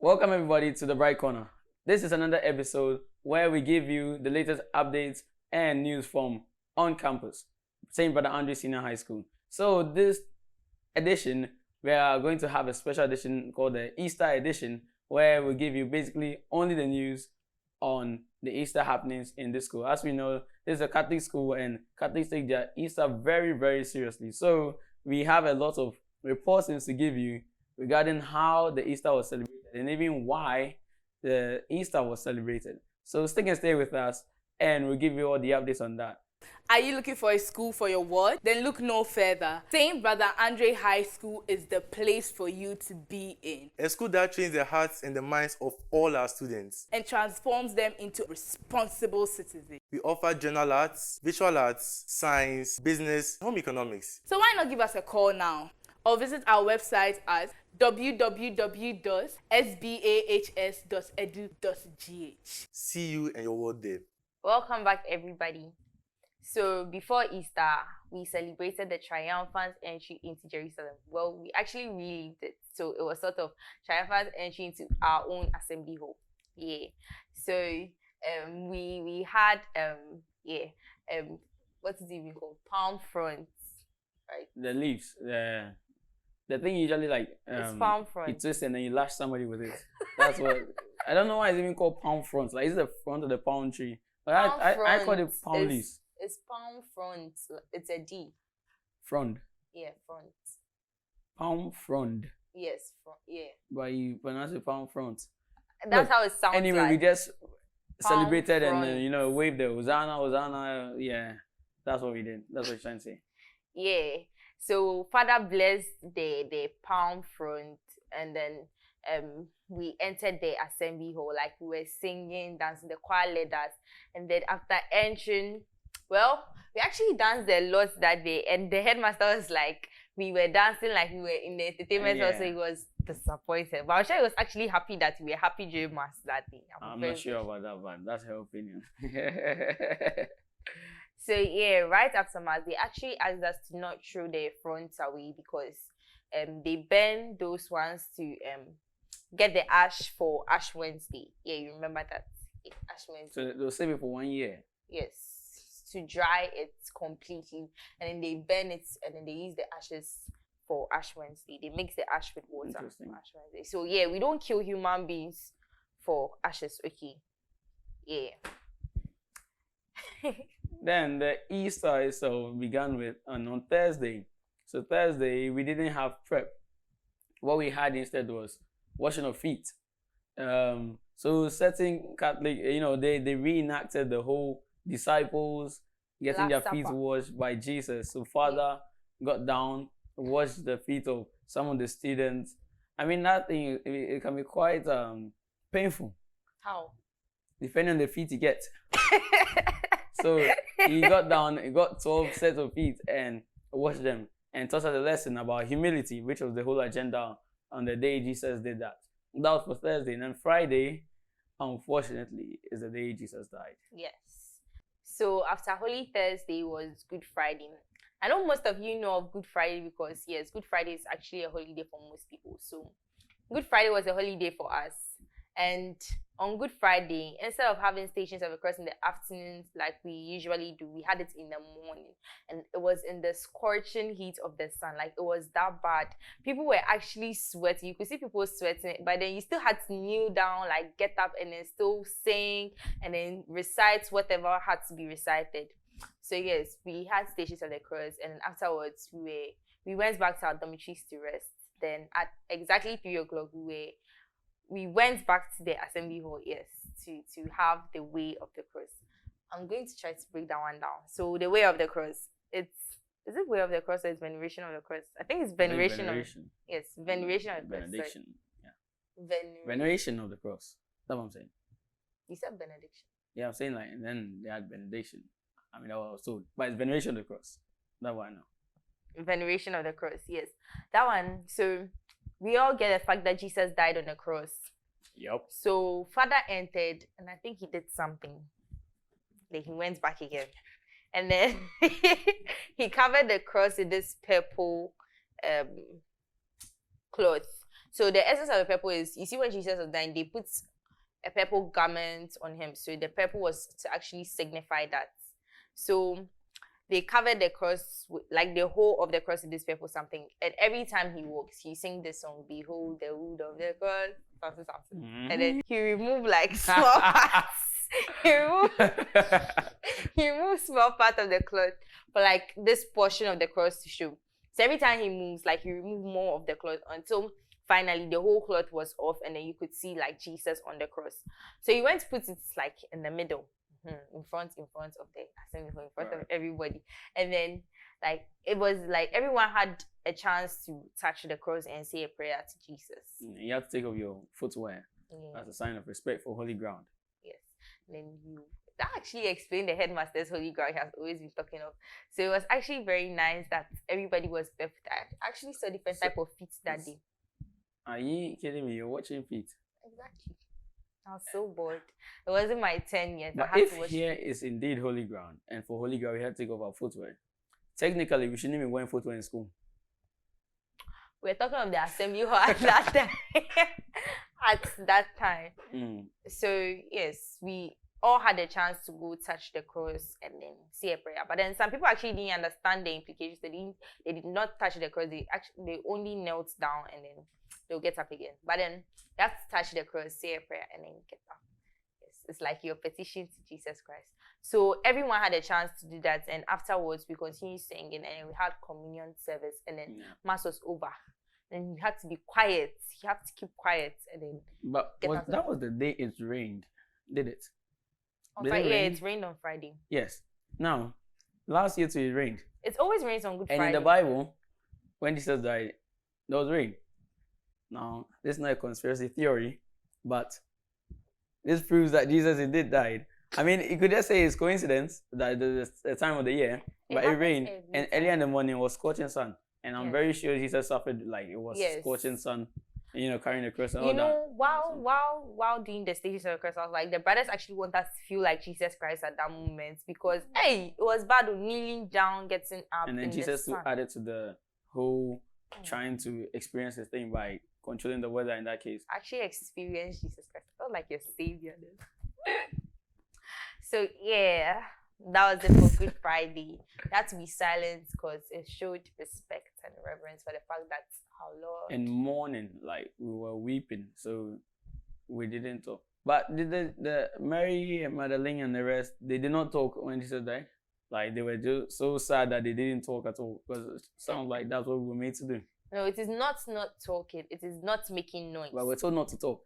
Welcome everybody to the Bright Corner. This is another episode where we give you the latest updates and news from on campus, St. Brother Andre Senior High School. So this edition, we are going to have a special edition called the Easter edition, where we give you basically only the news on the Easter happenings in this school. As we know, this is a Catholic school and Catholics take their Easter very, very seriously. So we have a lot of reports to give you regarding how the Easter was celebrated and even why the Easter was celebrated. So stick and stay with us and we'll give you all the updates on that. Are you looking for a school for your ward? Then look no further. St. Brother Andre High School is the place for you to be in. A school that trains the hearts and the minds of all our students. And transforms them into responsible citizens. We offer general arts, visual arts, science, business, home economics. So why not give us a call now? Or visit our website at www.sbahs.edu.gh. See you and your word there. Welcome back, everybody. So before Easter, we celebrated the triumphant entry into Jerusalem. Well, we actually relived it. So it was sort of triumphant entry into our own assembly hall. Yeah. So we had what is it even called? Palm fronts, right? The leaves, the thing usually like It's palm you front. twist and then you lash somebody with it. That's what I don't know why it's even called palm fronts. Like it's the front of the palm tree. But I call it palm leaves. It's palm front. It's a D. Frond. Yeah, front. Palm frond. Yes, front. Yeah. But you pronounce it palm front. That's Look, how it sounds. Anyway, like. we just Palm celebrated and front. waved the Hosanna. Yeah, that's what we did. That's what you're trying to say. Yeah. So Father blessed the palm front, and then we entered the assembly hall, like we were singing, dancing, the choir led us, and then after entering, well, we actually danced a lot that day, and the headmaster was like, we were dancing like we were in the entertainment hall, so he was disappointed. But I'm sure he was actually happy that we were happy during mass that day. I'm not sure about that, but that's her opinion. So yeah, right after mass, they actually asked us to not throw the fronts away because they burn those ones to get the ash for Ash Wednesday. Yeah, you remember that? Yeah, Ash Wednesday. So they'll save it for 1 year. Yes, to dry it completely, and then they burn it, and then they use the ashes for Ash Wednesday. They mix the ash with water for Interesting. Ash Wednesday. So yeah, we don't kill human beings for ashes. Okay. Yeah. Then the Easter itself began with on Thursday. So Thursday we didn't have prep. What we had instead was washing of feet. So certain Catholic, they reenacted the whole disciples getting Last their feet Supper. washed by Jesus. So Father got down, washed the feet of some of the students. I mean that thing it can be quite painful How? depending on the feet you get. So he got down, he got 12 sets of feet and washed them and taught us a lesson about humility, which was the whole agenda on the day Jesus did that. That was for Thursday. And then Friday, unfortunately, is the day Jesus died. Yes. So after Holy Thursday was Good Friday. I know most of you know of Good Friday because yes, Good Friday is actually a holiday for most people. So Good Friday was a holiday for us. And on Good Friday, instead of having Stations of the Cross in the afternoons like we usually do, we had it in the morning. And it was in the scorching heat of the sun. Like it was that bad. People were actually sweating. You could see people sweating, but then you still had to kneel down, like get up and then still sing and then recite whatever had to be recited. So yes, we had Stations of the Cross, and then afterwards we went back to our dormitories to rest. Then at exactly 3 o'clock we went back to the assembly hall, yes, to have the way of the cross. I'm going to try to break that one down. So the way of the cross, is it way of the cross or is veneration of the cross? I think it's veneration. Yes, veneration of the cross. Benediction. Yeah. Veneration. Veneration of the cross. That's what I'm saying. You said benediction. Yeah, I'm saying like, and then they had benediction. I mean, that was told. But it's veneration of the cross. That's what I know. Veneration of the cross, yes. That one, so we all get the fact that Jesus died on the cross. Yep. So Father entered, and I think he did something. Then he went back again. And then he covered the cross with this purple cloth. So the essence of the purple is, you see, when Jesus was dying, they put a purple garment on him. So the purple was to actually signify that. So they covered the cross, like the whole of the cross in this purple something. And every time he walks, he sings this song, "Behold the wood of the cross," something, something. Mm-hmm. And then he removed like small parts. he removed small part of the cloth for like this portion of the cross to show. So every time he moves, like he removed more of the cloth until finally the whole cloth was off, and then you could see like Jesus on the cross. So he went to put it like in the middle, in front of the assembly, in front of everybody. And then like it was like everyone had a chance to touch the cross and say a prayer to Jesus. You have to take off your footwear as a sign of respect for holy ground. Yes. Then that actually explained the headmaster's holy ground he has always been talking of. So it was actually very nice that everybody was perfect. I actually saw different type of feet that day. Are you kidding me? You're watching feet. Exactly. I was so bored. It wasn't my turn yet. But I had if to watch here is indeed holy ground, and for holy ground we have to take off our footwear, technically we shouldn't be wearing footwear in school. We're talking of the assembly hall at that time. At that time. So yes, we all had a chance to go touch the cross and then say a prayer. But then some people actually didn't understand the implications. They did not touch the cross. They only knelt down and then they'll get up again. But then you have to touch the cross, say a prayer, and then get up. Yes, it's like your petition to Jesus Christ. So everyone had a chance to do that, and afterwards we continued singing, and we had communion service, and then mass was over. And you had to be quiet. You have to keep quiet, and then. But that was the day it rained, did it? On Friday, yeah, it rained on Friday. Yes. Now, last year too, it rained. It always rains on Good Friday. And in the Bible, when Jesus died, there was rain. Now, this is not a conspiracy theory, but this proves that Jesus did die. I mean, you could just say it's coincidence that the time of the year, but it rained, and earlier in the morning it was scorching sun. And I'm very sure Jesus suffered like it was scorching sun, carrying the cross and all that. While doing the stages of the cross, I was like, the brothers actually want us to feel like Jesus Christ at that moment, because hey, it was bad kneeling down, getting up. And then Jesus added to the whole trying to experience his thing by controlling the weather in that case. Actually experienced Jesus Christ. I felt like your savior then. So yeah, that was it for Good Friday. You had to be silent because it showed respect and reverence for the fact that our Lord. In mourning, like we were weeping, so we didn't talk. But did the Mary and Magdalene and the rest, they did not talk when Jesus died? Like they were just so sad that they didn't talk at all, because it sounds like that's what we were made to do. No, it is not talking. It is not making noise. But we're told not to talk.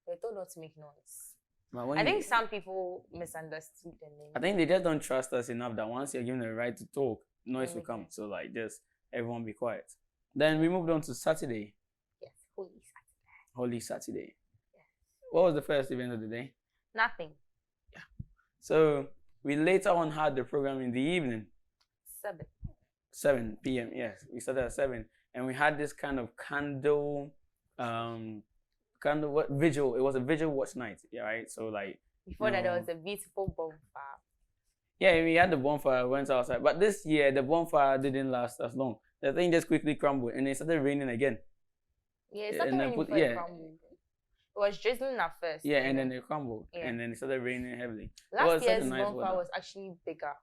We're told not to make noise. But I think some people misunderstood the name. I think they just don't trust us enough that once you're given the right to talk, noise will come. So like just everyone be quiet. Then we moved on to Saturday. Yes, Holy Saturday. Holy Saturday. Yes. What was the first event of the day? Nothing. Yeah. So we later on had the program in the evening. 7 p.m. Yes, we started at 7, and we had this kind of candle vigil. It was a vigil watch night, yeah, right? So like before that, there was a beautiful bonfire. Yeah, we had the bonfire, went outside, but this year the bonfire didn't last as long. The thing just quickly crumbled, and it started raining again. Yeah, it started raining before it crumbled. It was drizzling at first. Yeah, and then it crumbled, and then it started raining heavily. Last year's bonfire was actually bigger.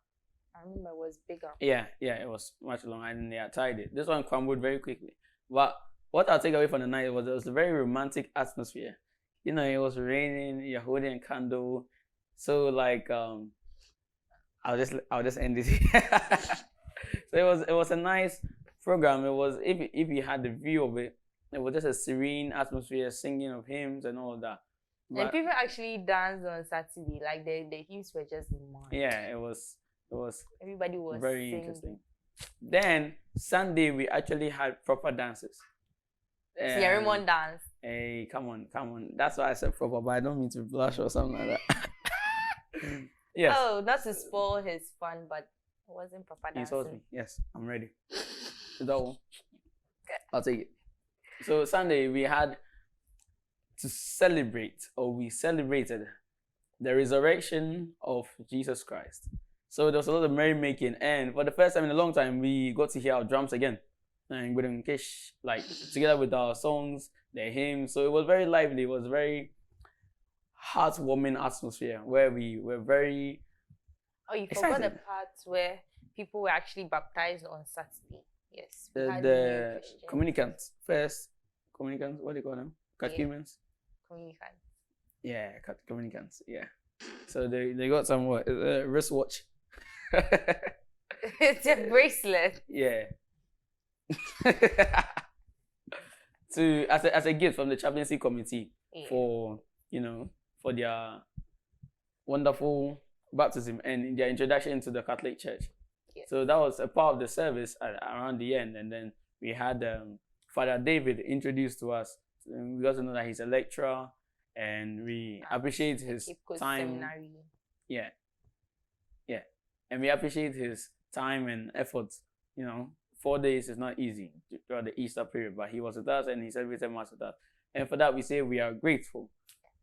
I remember it was bigger. Yeah, it was much longer, and they tied it. This one crumbled very quickly. But what I'll take away from the night was it was a very romantic atmosphere. It was raining, you're holding a candle. So like I'll just end this here. So it was a nice program. It was if you had the view of it, it was just a serene atmosphere, singing of hymns and all of that. But, and people actually danced on Saturday. Like the hymns were just mad. Yeah, it was everybody was very singing. interesting. Then Sunday we actually had proper dances. Everyone danced. Hey, come on. That's why I said proper, but I don't mean to blush or something like that. Yes. Oh, not to spoil his fun, but it wasn't proper dancing. He told me. Yes, I'm ready. Is that one? I'll take it. So Sunday we had to celebrate, or we celebrated the resurrection of Jesus Christ. So there was a lot of merrymaking, and for the first time in a long time, we got to hear our drums again. And like together with our songs, the hymns. So it was very lively. It was very heartwarming atmosphere where we were very Oh, you forgot the excited. part where people were actually baptized on Saturday. Yes. We had new The Christians, communicants first. Communicants, what do you call them? Catechumens. communicants. Yeah, communicants. Yeah. So they got some what wristwatch. It's a bracelet. Yeah. To as a gift from the chaplaincy committee Yeah. for for their wonderful baptism and their introduction to the Catholic Church. Yes. So that was a part of the service around the end, and then we had Father David introduced to us. We got to know that he's a lecturer, and we appreciate his Cape Coast time. Seminary. Yeah, and we appreciate his time and efforts. 4 days is not easy throughout the Easter period, but he was with us and he celebrated Mass with us. And for that, we say we are grateful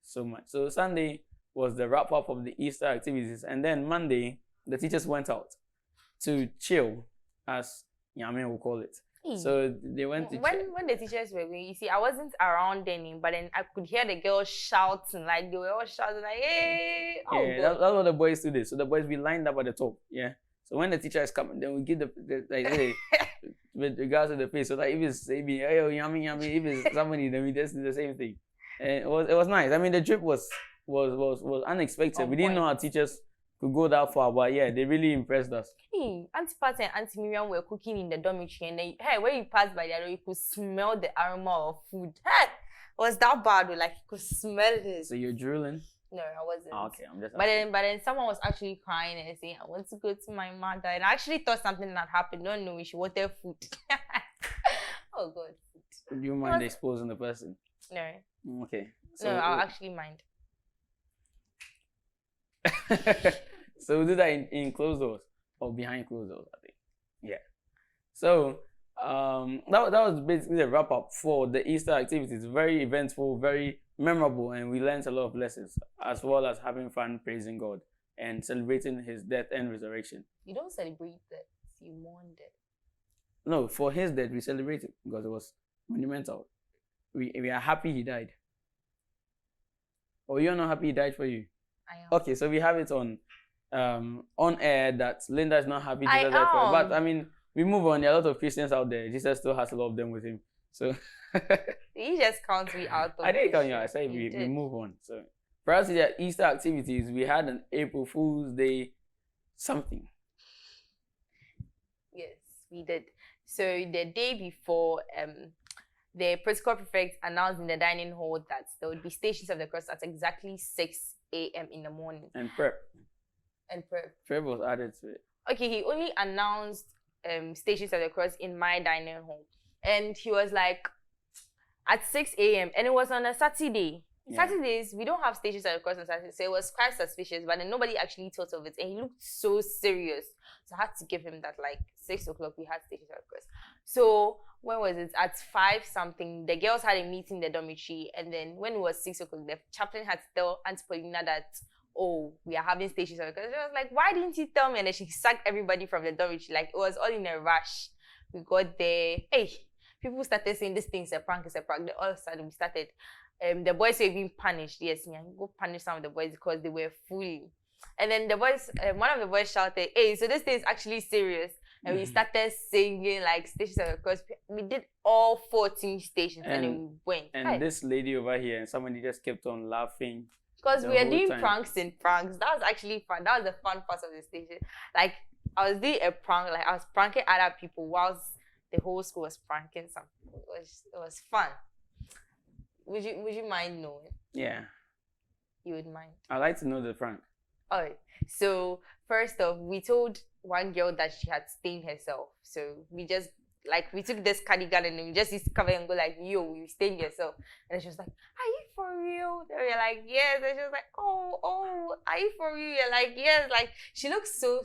so much. So Sunday was the wrap up of the Easter activities. And then Monday, the teachers went out to chill, as Yame will call it. Hey. So they went to chill. When the teachers were going, you see, I wasn't around then, but then I could hear the girls shouting, like they were all shouting, like, hey! Oh, Yeah, God. that's what the boys do this. So the boys, we lined up at the top. Yeah. So when the teacher is coming, then we give the like, hey, with regards to the face. So like if it's maybe hey, yummy, if it's somebody, then we just do the same thing. And it was nice. I mean, the trip was unexpected. On We didn't know our teachers could go that far, but yeah, they really impressed us. Hey, Auntie Pat and Auntie Miriam were cooking in the dormitory, and then hey, when you passed by there, you could smell the aroma of food. Hey, was that bad? Like you could smell it. So you're drooling? No, I wasn't. Oh, okay, I'm just. But then someone was actually crying and saying, I want to go to my mother. And I actually thought something had happened. Don't know, she wanted food. Oh, God. Do you mind exposing the person? No. Okay. No, I'll actually mind. So we do that in closed doors or behind closed doors, I think. Yeah. So that was basically the wrap up for the Easter activities. Very eventful, very memorable, and we learned a lot of lessons, as well as having fun praising God and celebrating his death and resurrection. You don't celebrate that. You mourn that. No, for his death we celebrated because it was monumental. We are happy he died. Or you're not happy he died for you? I am. Okay, so we have it on air that Linda is not happy I Jesus died for her. am. But I mean, we move on. There are a lot of Christians out there. Jesus still has a lot of them with him. So You just count me out of I didn't count you this out. I said shit. You we did. move on. So perhaps the Easter activities, we had an April Fool's Day something. Yes, we did. So the day before, the protocol prefect announced in the dining hall that there would be Stations of the Cross at exactly 6 a.m. in the morning. And prep. And prep. Prep was added to it. Okay, he only announced Stations of the Cross in my dining hall. And he was like, at 6 a.m. And it was on a Saturday. Yeah. Saturdays, we don't have Stations of the Cross on Saturday. So it was quite suspicious, but then nobody actually thought of it. And he looked so serious. So I had to give him that, like, 6 o'clock, we had Stations of the Cross. So when was it? At 5 something, the girls had a meeting in the dormitory. And then when it was 6 o'clock, the chaplain had to tell Auntie Paulina that, oh, we are having Stations of the Cross. She was like, why didn't you tell me? And then she sacked everybody from the dormitory. Like, it was all in a rush. We got there. Hey, people started saying this thing is a prank, it's a prank. Then all of a sudden we started. The boys were being punished. Yes, yeah, go punish some of the boys because they were fooling. And then the boys, one of the boys shouted, hey, so this thing is actually serious. And we started singing like Stations of the Cross. We did all 14 stations and then we went. And this lady over here, and somebody just kept on laughing. Because the we were whole doing time. pranks and pranks. That was actually fun. That was the fun part of the station. Like, I was doing a prank, like I was pranking other people whilst the whole school was pranking some people. It was fun. Would you mind knowing? Yeah. You would mind. I'd like to know the prank. Alright. So first off, we told one girl that she had stained herself. So we just we took this cardigan and we just used to cover and go like, yo, you stained yourself. And she was like, are you for real? And we were like, yes. And she was like, oh, are you for real? You're like, yes. Like she looked so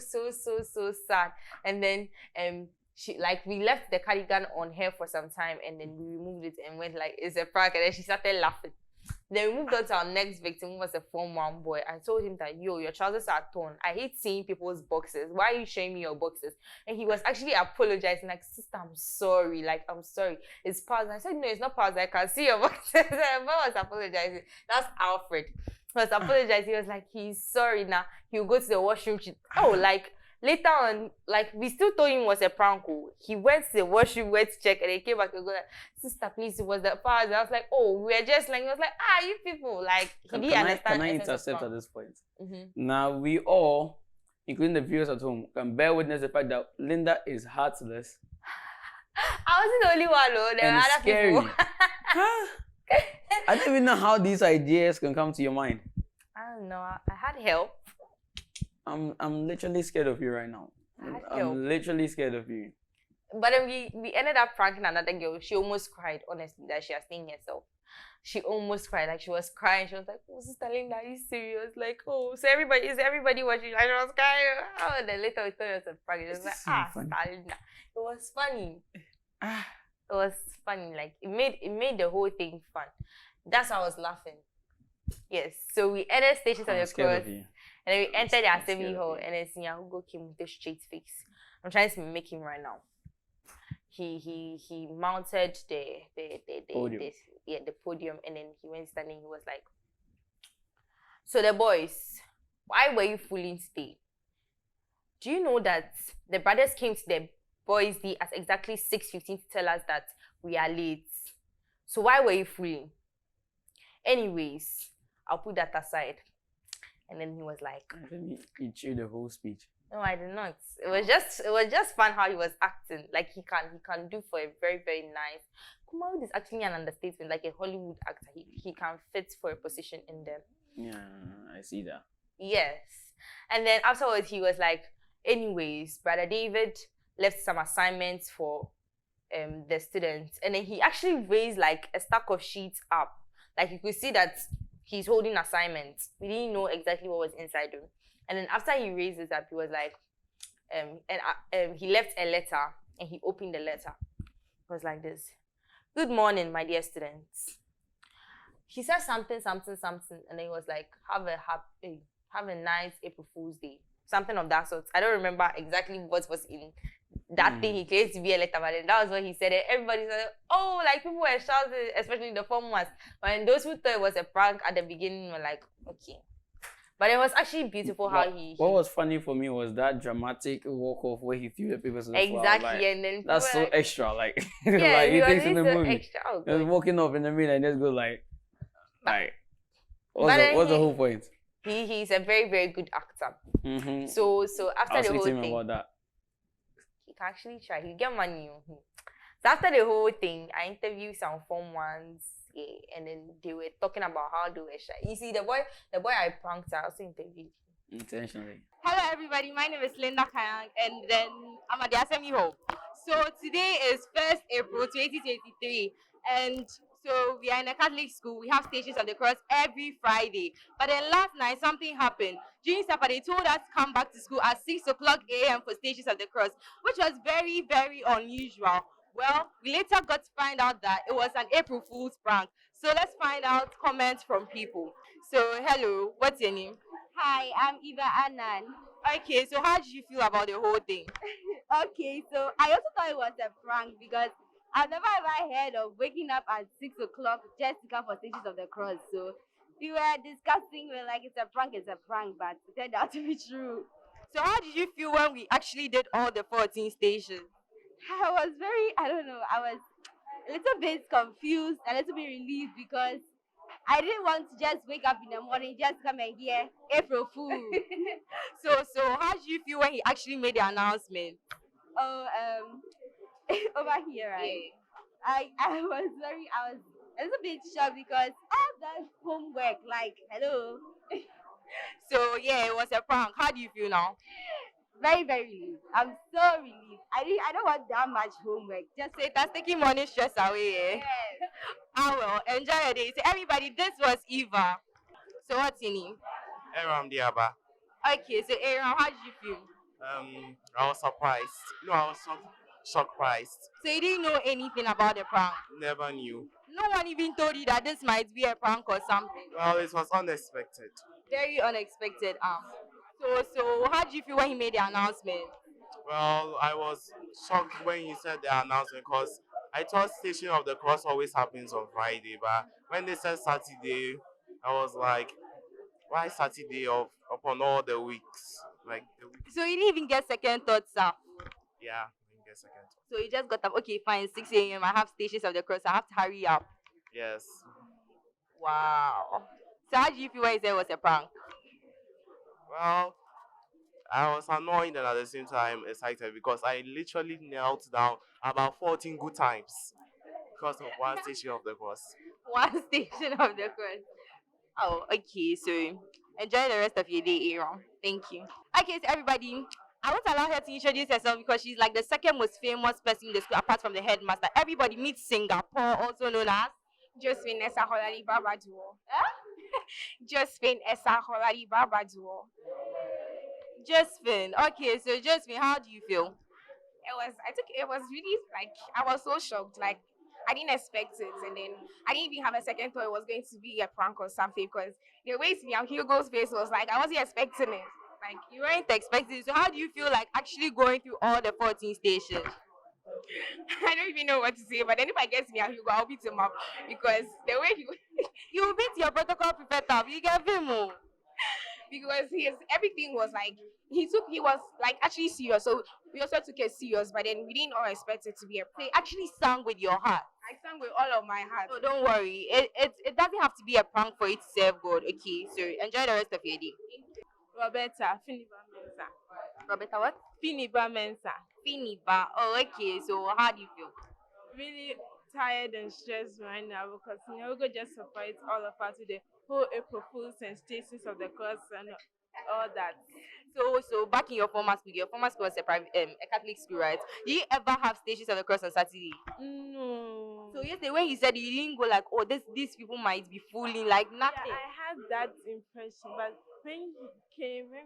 sad. And then she we left the cardigan on her for some time and then we removed it and went like, it's a prank. And then she started laughing. Then we moved on to our next victim, who was a Form 1 boy. I told him that, yo, your trousers are torn. I hate seeing people's boxes. Why are you showing me your boxes? And he was actually apologizing, like, sister, I'm sorry. Like, I'm sorry. It's pause. And I said, no, it's not pause. I can see your boxes. And I was apologizing. That's Alfred. He was apologizing. He was like, he's sorry now. He'll go to the washroom. Like, later on, like, we still told him it was a prank. He went to the washroom, went to check, and he came back and go like, sister, please, it was the pause. I was like, oh, we were just like, he was like, you people. Like, he didn't understand. Can I intercept at this point? Mm-hmm. Now, we all, including the viewers at home, can bear witness the fact that Linda is heartless. I wasn't the only one, though. There were and other scary. people. I don't even know how these ideas can come to your mind. I don't know. I had help. I'm literally scared of you right now. I'm literally scared of you. But then we ended up pranking another girl. She almost cried, honestly, that she was staying herself. She almost cried. Like, she was crying. She was like, oh, Sister Linda, are you serious? Like, oh, so is everybody watching? And she was crying. Oh, and then later we thought it was a prank. It was like, Sister Linda. It was funny. It was funny. Like, it made the whole thing fun. That's why I was laughing. Yes. So we ended Stations of the Cross. And then we entered the assembly hall, and then Senior Hugo came with a straight face. I'm trying to mimic him right now. He mounted the podium, and then he went standing. He was like, so the boys, why were you fooling today? Do you know that the brothers came to the boys' day at exactly 6:15 to tell us that we are late? So why were you fooling? Anyways, I'll put that aside. And then he was like, he chewed the whole speech. No, I did not. It was just fun how he was acting. Like, he can do for a very, very nice. Kumawood is actually an understatement, like a Hollywood actor. He can fit for a position in them. Yeah, I see that. Yes. And then afterwards he was like, anyways, Brother David left some assignments for the students. And then he actually raised like a stack of sheets up. Like, you could see that he's holding assignments. We didn't know exactly what was inside them. And then after he raised it up, he was like, he left a letter, and he opened the letter. It was like this: good morning, my dear students. He said something, and then he was like, have a nice April Fool's Day. Something of that sort. I don't remember exactly what was in that thing he claimed to be a letter, but then that was what he said. And everybody said, oh, like, people were shouting, especially the Form 1s. And those who thought it was a prank at the beginning were like, okay. But it was actually beautiful how What was funny for me was that dramatic walk-off where he threw the papers on the floor. Exactly, like, and then that's so extra, like, yeah, like he thinks in the so movie. extra. Oh, He was walking up in the middle and just go like, what's the whole point? He's a very, very good actor. Mm-hmm. So after I'll the whole speak to him thing, about that. he can actually try. He'll get money. So after the whole thing, I interviewed some Form 1s, yeah, and then they were talking about how they were shy. You see, the boy I pranked, I also interviewed him. Intentionally. Hello everybody, my name is Linda Kayang, and then I'm at the Assembly Hall. So today is 1st April 2023, and so we are in a Catholic school. We have Stations of the Cross every Friday. But then last night something happened. During supper they told us to come back to school at 6 o'clock a.m. for Stations of the Cross, which was very, very unusual. Well, we later got to find out that it was an April Fool's prank. So let's find out comments from people. So hello, what's your name? Hi, I'm Eva Annan. Okay, so how did you feel about the whole thing? Okay, so I also thought it was a prank because I've never ever heard of waking up at 6 o'clock just to come for Stations of the Cross. So we were discussing, we were like, it's a prank, but it turned out to be true. So how did you feel when we actually did all the 14 stations? I was I was a little bit confused, a little bit relieved because I didn't want to just wake up in the morning, just come and hear April Fool. So how did you feel when he actually made the announcement? Oh, over here, right? I was a little bit shocked because I have done homework, like, hello. So yeah, it was a prank. How do you feel now? Very, very relieved. I'm so relieved. I don't want that much homework. Just say that's taking money stress away. Eh? Yes. Ah well, enjoy your day. So everybody, this was Eva. So what's your name? Aram Diaba. Okay, so Aaron, how did you feel? I was surprised. No, I was surprised. So you didn't know anything about the prank? Never knew. No one even told you that this might be a prank or something? Well, it was unexpected. Very unexpected. So how did you feel when he made the announcement? Well, I was shocked when he said the announcement because I thought Station of the Cross always happens on Friday, but when they said Saturday, I was like, why Saturday upon all the weeks? Like the week, So you didn't even get second thoughts, sir. yeah, I didn't get second. So you just got up. Okay, fine. 6 a.m. I have Stations of the Cross. I have to hurry up. Yes. Wow. So how did you feel when he said it was a prank? Well, I was annoyed and at the same time excited because I literally knelt down about 14 good times because of one Station of the Cross. One Station of the Cross. Oh, okay. So enjoy the rest of your day, Aaron. Thank you. Okay, so everybody, I want to allow her to introduce herself because she's like the second most famous person in the school apart from the headmaster. Everybody meets Singapore, also known as Josephine Essa Holali Babaduo. Josephine Essa Holali Babaduo. Josephine. Okay, so Josephine, how do you feel? It was really like, I was so shocked. Like, I didn't expect it. And then I didn't even have a second thought it was going to be a prank or something because the way Hugo's face was like, I wasn't expecting it. Like you weren't expecting it. So how do you feel like actually going through all the 14 stations? I don't even know what to say, but then if I get me Hugo, I'll beat him up because the way he You beat your protocol prefect up. You get him more. because everything was like he was like actually serious. So we also took it serious, but then we didn't all expect it to be a So prank. you actually sang with your heart. I sang with all of my heart. So don't worry. It doesn't have to be a prank for you to serve God. Okay, so enjoy the rest of your day. Roberta, Finiba Mensa. Roberta, what? Finiba Mensa. Finiba. Oh, okay. So how do you feel? Really tired and stressed right now because Hugo just surprised all of us with the whole April Fools and Stations of the Cross and all that. So back in your former school was a private, a Catholic school, right? Did you ever have Stations of the Cross on Saturday? No. So yesterday when you said you didn't go like, oh, these people might be fooling, like Yeah, nothing. I had that impression, but when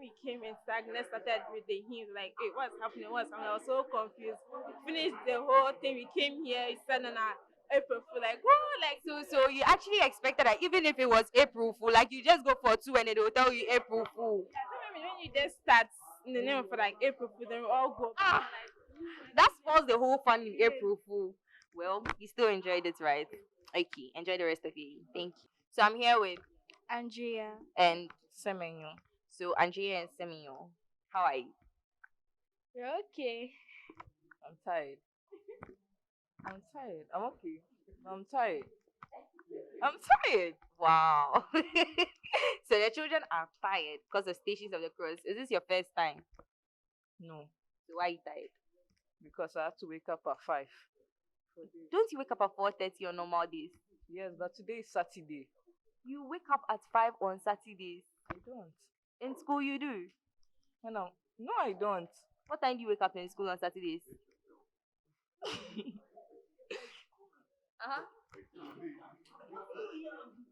we came and Agnes started with the hymns, like, hey, what's happening? I was so confused. Finished the whole thing. We came here, it's on our April Fool, like, whoa, like, So you actually expected that even if it was April Fool, like you just go for 2 and they will tell you April Fool. when you just start in the name of like April Fool, then we all go. That spoils the whole fun in April Fool. Well, you still enjoyed it, right? Okay, enjoy the rest of it. Thank you. So I'm here with Andrea. and Semenyo. So Andrea and Semenyo, how are you? You're okay. I'm tired. I'm okay. I'm tired. Wow. So the children are tired because of Stations of the Cross. Is this your first time? No, So why are you tired? because I have to wake up at 5. Don't you wake up at 4:30 on normal days? Yes, but today is Saturday. You wake up at 5 on Saturdays. I don't. In school you do. No, I don't. What time do you wake up in school on Saturdays?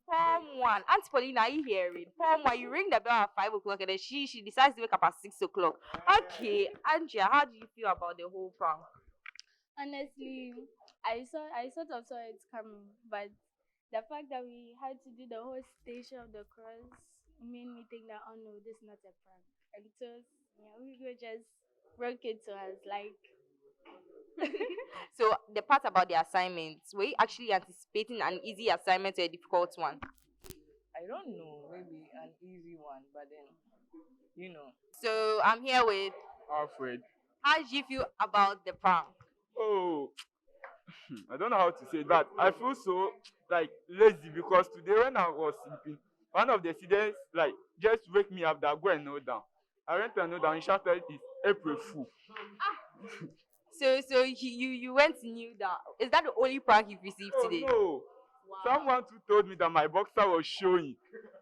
Form 1. Aunt Paulina, are you hearing? Form 1, you ring the bell at 5 o'clock and then she decides to wake up at 6 o'clock. Okay, Andrea, how do you feel about the whole prank? Honestly, I sort of saw it coming, but the fact that we had to do the whole Station of the Cross made me think that, oh no, this is not a prank. And so we could just broke it to us like. So the part about the assignments, were you actually anticipating an easy assignment or a difficult one? I don't know. Maybe an easy one, but then, So I'm here with, Alfred. how did you feel about the prank? Oh, I don't know how to say that. I feel so lazy because today when I was sleeping, one of the students just wake me up that go and kneel down. I went and kneel down. He shouted, "It's April Fool." So you went to kneel down. Is that the only prank you've received Oh today? no! Someone too told me that my boxer was showing.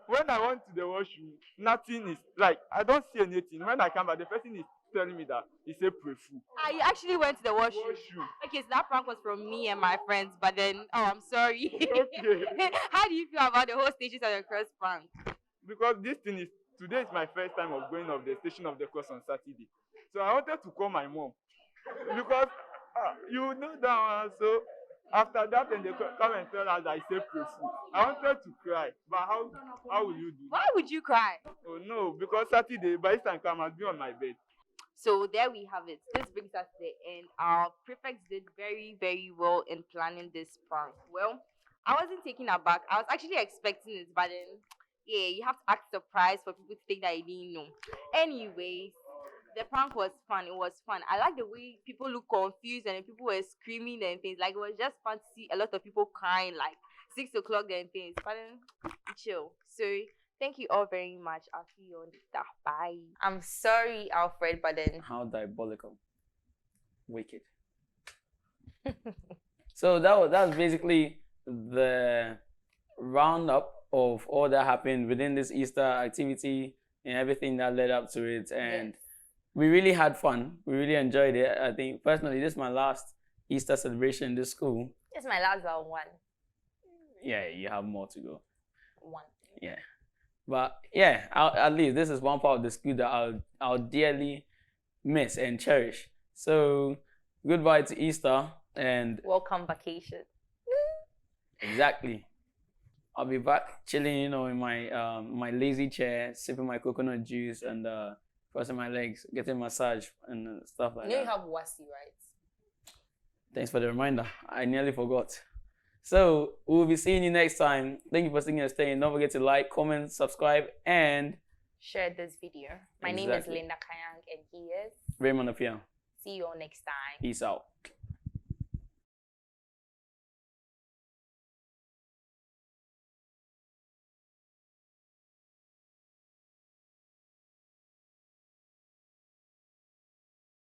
When I went to the washroom, nothing is I don't see anything. When I come back, the person is telling me that it's April Fool. You actually went to the washroom. Washroom. Okay, so that prank was from me and my friends, but then, I'm sorry. Okay. How do you feel about the whole Stations of the Cross prank? Because today is my first time of going of the Station of the Cross on Saturday. So I wanted to call my mom because You know that one. So after that, and they come and tell us I say profu. I wanted to cry, but how will you do? Why would you cry? Oh no, because Saturday by this time I must be on my bed. So there we have it. This brings us to the end. Our prefects did very, very well in planning this prank. Well, I wasn't taken aback. I was actually expecting it, but then, yeah, you have to act surprised for people to think that you didn't know. Anyways, the prank was fun. It was fun. I like the way people look confused and people were screaming and things. Like, it was just fun to see a lot of people crying, like 6 o'clock and things. But then, chill. So, thank you all very much. I'll see you on later. Bye. I'm sorry, Alfred, but then How diabolical. Wicked. So that was basically the roundup of all that happened within this Easter activity and everything that led up to it. And we really had fun. We really enjoyed it. I think personally, this is my last Easter celebration in this school. it's my last one. Yeah, you have more to go. One. Yeah. But yeah, at least this is one part of the school that I'll dearly miss and cherish. So goodbye to Easter and Welcome vacation. exactly. I'll be back chilling, in my my lazy chair, sipping my coconut juice and crossing my legs, getting massage and stuff like You know that. you have Wasi, right? Thanks for the reminder. I nearly forgot. So we'll be seeing you next time. Thank you for sticking and staying. Don't forget to like, comment, subscribe, and Share this video. My name is Exactly. Linda Kayang and he is. Raymond Apia. See you all next time. Peace out.